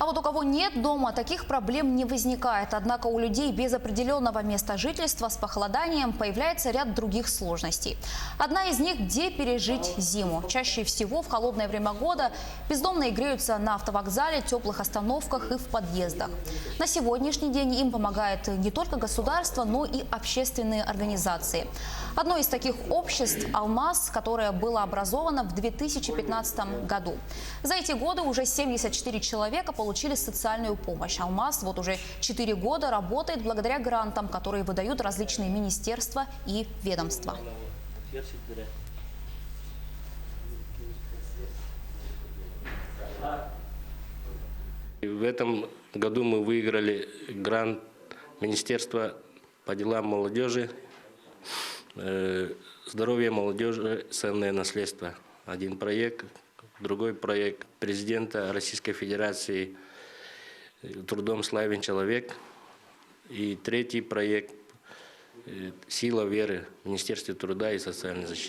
А вот у кого нет дома, таких проблем не возникает. Однако у людей без определенного места жительства с похолоданием появляется ряд других сложностей. Одна из них – где пережить зиму. Чаще всего в холодное время года бездомные греются на автовокзале, теплых остановках и в подъездах. На сегодняшний день им помогает не только государство, но и общественные организации. Одно из таких обществ – «Алмаз», которое было образовано в 2015 году. За эти годы уже 74 человека получили социальную помощь. «Алмаз» вот уже 4 года работает благодаря грантам, которые выдают различные министерства и ведомства. В этом году мы выиграли грант Министерства по делам молодежи, здоровье молодежи, ценное наследство. Один проект, другой проект президента Российской Федерации «Трудом славен человек». И третий проект «Сила веры» в Министерстве труда и социальной защиты.